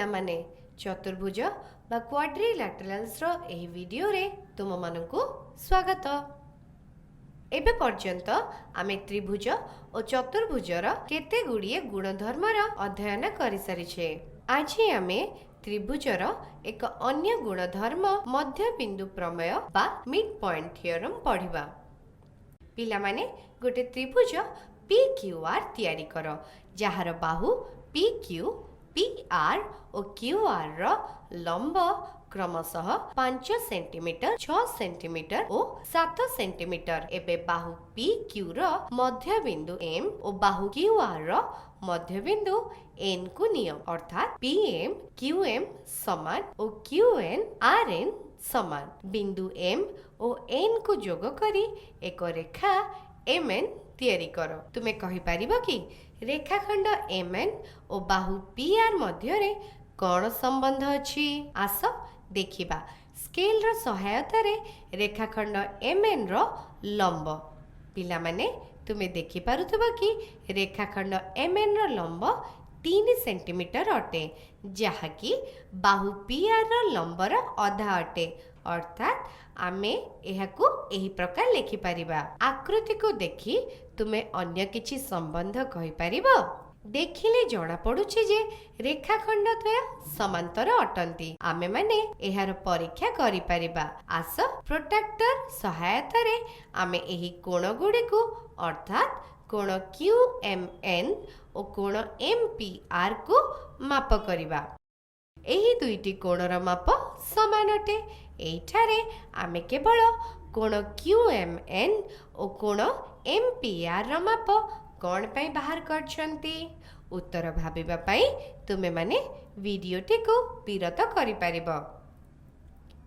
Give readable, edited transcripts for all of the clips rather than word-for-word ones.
पिला माने चतुर्भुज बा क्वाड्रिलैटरल्स रो एही वीडियो रे तुम मानकु स्वागत। एबे पर्यंत आमे त्रिभुज और चतुर्भुजर केते गुड़िए गुणधर्मर अध्ययन करि सारिछे। आज आमे त्रिभुजर एक अन्य गुणधर्म मध्य बिंदु प्रमेय बा मिड पॉइंट थ्योरम पढ़िबा। पिला माने गोटे त्रिभुज PQR तैयारी करो जहार बाहु PQ PR और QR रो लंब क्रमशः 5 सेंटीमीटर 6 सेंटीमीटर और 7 सेंटीमीटर। एबे बाहु PQ रो मध्य बिंदु M और बाहु QR रो मध्य बिंदु N को नियम अर्थात PM QM समान और QN RN समान। बिंदु M और N को जोग करी एक रेखा MN तैयारी करो। तुमे कहि पारिबो कि रेखाखंड MN और बाहु PR मध्य रे कौन संबंध अछि? आस देखिबा। स्केल रो सहायता रे रेखाखंड MN रो लंब पिला माने तुमे देखि पारुथबो कि रेखाखंड MN रो लंब 3 सेंटीमीटर अटे जहा कि बाहु PR रो लंबर अधा अटे अर्थात आमे एहाकू एही प्रकार लिखि परिबा। आकृति को देखि तुमे अन्य किछि संबंध कहि परिबो? देखिले जणा पडुछि जे रेखाखंड द्वय समांतर अटंती। आमे माने एहार परीक्षा करि परिबा। आस प्रोट्रैक्टर सहायता रे आमे एही कोण गुडी को अर्थात कोण QMN और कोण MPR को माप करिबा। एही दुईटी कोणर माप समान अटे। एठारे आमे केवल कोण QMN और कोण MPR र माप कोण पई बाहर करछंती? उत्तर भाबिबा पई तुमे माने वीडियोटी को विरत करि परिबो।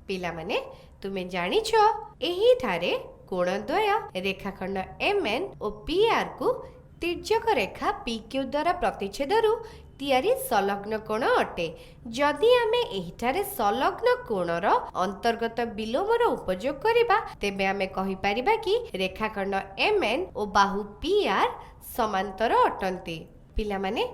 पिला माने तुमे जानिछो एही थारे कोण द्वय रेखाखंड MN और PR को तिर्यक रेखा PQ द्वारा प्रतिच्छेदरु तियारी संलग्न कोण अटे। जदि आमे एहिठारे संलग्न कोणर अंतर्गत विलोमर उपयोग करिबा तेबे आमे कहि परिबा कि रेखाखंड MN और बाहु PR समांतर अटंती। पिला माने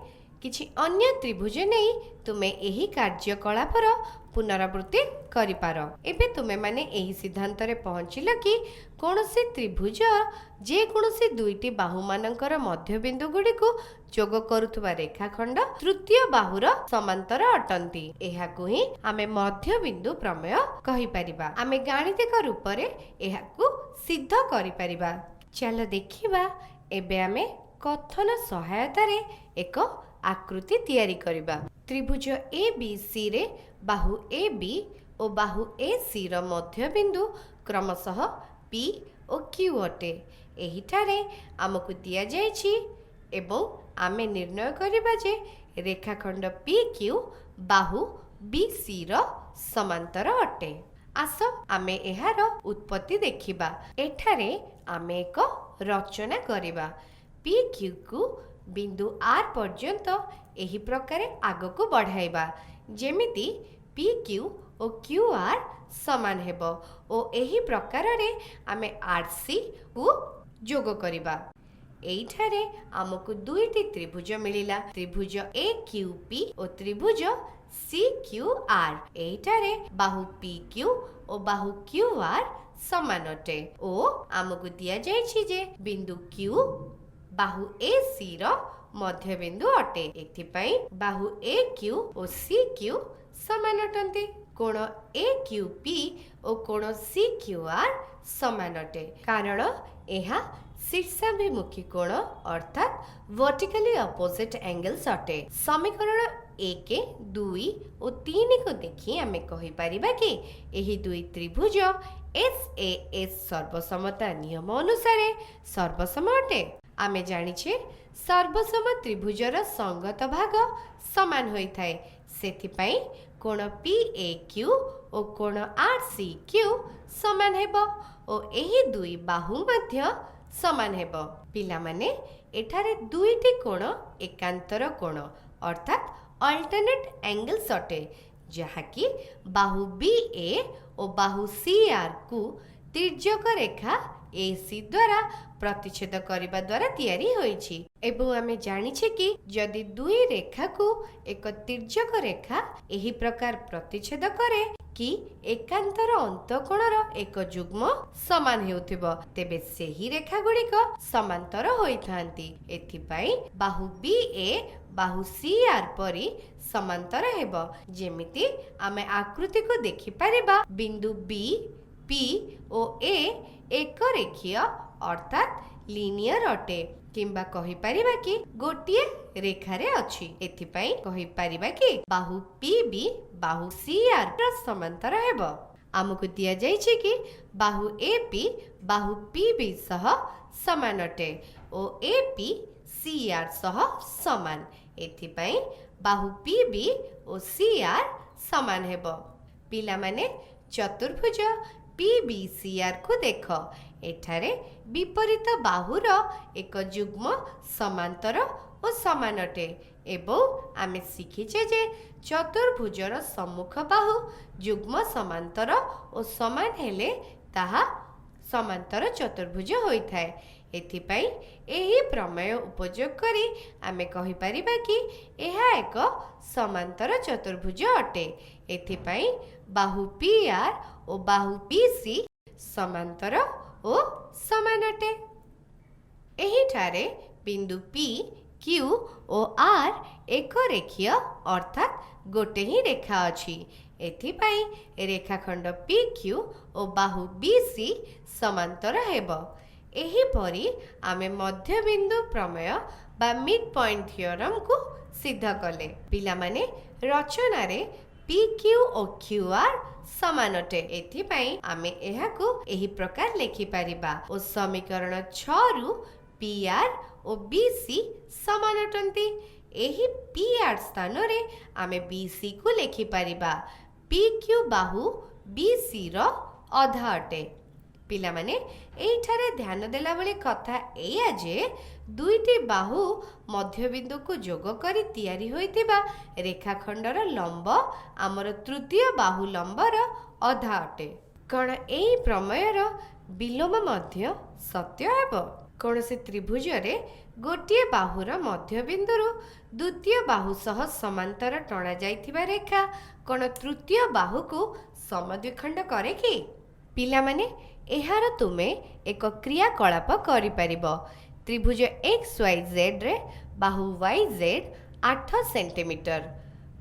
किछि अन्य त्रिभुज नै तुमे एही कार्यकलापर पुनरावृत्ति करि पारो। एबे तुमे माने एही सिद्धांत रे पहुँचिल कि कोनोसी त्रिभुज जे कोनोसी दुईटी बाहु मानकर मध्य बिंदु गुडी को जोग करुथबा रेखाखंड तृतीय बाहुर समांतर अटंती। एहाकु ही आमे मध्य बिंदु प्रमेय कहि परिबा। आमे गाणितिक रूप रे एहाकु सिद्ध करि परिबा। चलो देखिबा एबे आमे कथन सहायता रे एक आकृति तैयारी करिबा। त्रिभुज ABC रे बाहु AB और बाहु AC र मध्य बिंदु क्रमशः P और Q अटे। एहिठारे आमको दिया जायछि एवं आमे निर्णय करिबा जे रेखाखंड PQ बाहु BC र समांतर अटे। आस आमे एहार उत्पत्ति देखिबा। एठारे आमे एक रचना करिबा। PQ को बिंदु R पर्यंत एही प्रकारे आगको बढ़ाइबा जेमिति PQ और QR समान हेबो ओ एही प्रकार रे आमे RC को जोग करिबा। एइठारे हमकु दुईटी त्रिभुज मिलिला त्रिभुज AQP और त्रिभुज CQR। एइठारे बाहु PQ और बाहु QR समान अटे ओ हमकु दिया जायछि जे बिंदु Q बाहु AC रो मध्य बिंदु अटे। एथिपाई बाहु AQ और CQ समान अटंती। कोण AQP और कोण CQR समान अटे कारण एहा शीर्षाभिमुखी कोण अर्थात वर्टिकली अपोजिट एंगल्स अटे। समीकरण 1 2 और 3 को देखि आमे कहि परिबा कि एही दुई त्रिभुज SAS सर्वसमता नियम अनुसार सर्वसम अटे। आमे जानिछे सर्वसम त्रिभुजर संगत भाग समान होई थाए। सेथिपाई कोण PAQ और कोण RCQ समान हेबो और एही दुई बाहु मध्य समान हेबो। पिला माने एठारे दुईटी कोण एकांतर कोण अर्थात अल्टरनेट एंगल्स अटे जहा कि बाहु BA और बाहु CR को तिर्यक रेखा AC द्वारा प्रतिच्छेद करने द्वारा तैयारी होईछि। एवं आमे जानिछे कि जदि दुई रेखा को एक तिर्यक रेखा एही प्रकार प्रतिच्छेद करे कि एकांतर अंतकोणर एक जुग्म समान हेउथिबो तेबे सेही रेखा गुड़िक समांतर होइथांती। एथिपाई बाहु BA बाहु CR परी समांतर हेबो। जेमिति आमे आकृति को देखि परिबा बिंदु B P और A एक रेखीय अर्थात लिनियर अटे किंबा कहि परिबा कि गोटिए रेखा रे अछि। एथिपाई कहि परिबा कि बाहु PB बाहु CR र समांतर हेबो। आमको दिया जाइछि कि बाहु AP बाहु PB सह समान अटे और AP CR सह समान। एथिपाई बाहु PB और CR समान हेबो। पिला माने चतुर्भुज PBCR को देख। एठारे विपरीत बाहुर एक जुग्म समांतर और समान अटे एवं आमे शिखिछे जे चतुर्भुजर सम्मुख बाहु जुग्म समांतर और समान हेले ताहा समांतर चतुर्भुज होइथाय। एथिपाई एही प्रमेय उपयोग करी आमे कहि परिबा कि एहा एक समांतर चतुर्भुज अटे। एथिपाई बाहु PR और बाहु BC समांतर और समान अटे। एही ठारे बिंदु P Q और R एक रेखीय अर्थात गोटे ही रेखा अछि। एथिपाई रेखाखंड PQ और बाहु BC समांतर हेबो। एही परी आमे मध्य बिंदु प्रमेय बा मिड पॉइंट थियोरम को सिद्ध कले। पिला माने रचना रे PQ और QR समान अटे। एथिपाई आमे एहाकू एही प्रकार लेखि परिबा और समीकरण 6 रु PR और BC समान अटंती। एही PR स्थान रे आमे BC को लेखि परिबा PQ बाहु BC रो अधा अटे। पिला माने एठारे ध्यान देला बेले कथा एया जे दुईटी बाहु मध्य बिंदु को जोग करी तैयारी होइतिबा रेखाखंडर लंब आमर तृतीय बाहु लंबर अधा अटे। कण एई प्रमेयर विलोम मध्य सत्य हेबो। कोनोसी त्रिभुज रे गोटिए बाहुर मध्य बिंदुरु द्वितीय बाहु सह समांतर टणा जाइथिबा रेखा कोन तृतीय बाहु को समद्विखंड करे कि? पिला माने एहार तुमे एक क्रियाकलाप करि परिबो। त्रिभुज XYZ रे बाहु YZ 8 सेंटीमीटर,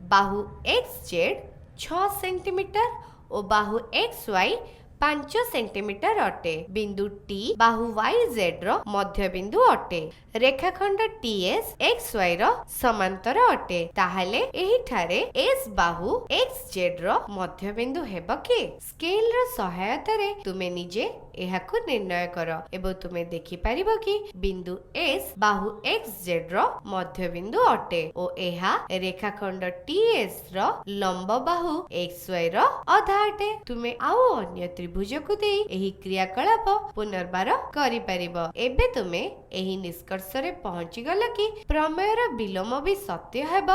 बाहु XZ 6 सेंटीमीटर और बाहु XY 5 सेंटीमीटर अटे। बिंदु T बाहु YZ रो मध्य बिंदु अटे। रेखाखंड TS XY रो समांतर अटे। ताहाले एही ठारे S बाहु XZ रो मध्य बिंदु हेबो कि? स्केल रो सहायता रे तुमे निजे एहाकु निर्णय करो एवं तुमे देखि परिबो कि बिंदु S बाहु XZ रो मध्य बिंदु अटे और एहा रेखाखंड TS रो लंब बाहु XY रो अधा अटे। तुमे आउ अन्य त्रिभुज को दे एही क्रियाकलाप पुनर्बार करि परिबो। एबे तुमे एही निष्कर्ष रे पहुंची गल कि प्रमेयर विलोम भी सत्य हेबो।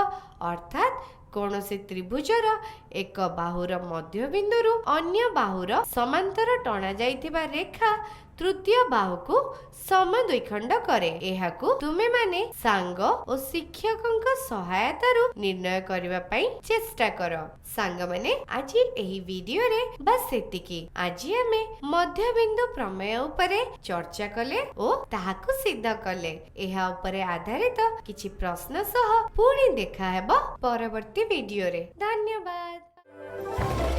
अर्थात कोनोसी त्रिभुजर एक बाहुर मध्य बिंदुरु अन्य बाहुर समांतर टणा जाइथिबा रेखा तृतीय बाहु को समद्विखंड करे। एहाकू तुमे माने सांग और शिक्षकंक सहायता रु निर्णय करिबा पई चेष्टा करो। सांग माने आजि एही वीडियो रे बस सेतिकी। आजि हमें मध्य बिंदु प्रमेय उपरे चर्चा कले ओ ताहाकू सिद्ध कले। एहा उपरे आधारित किछि प्रश्न सह पुणी देखा हेबो परवर्ती वीडियो रे। धन्यवाद।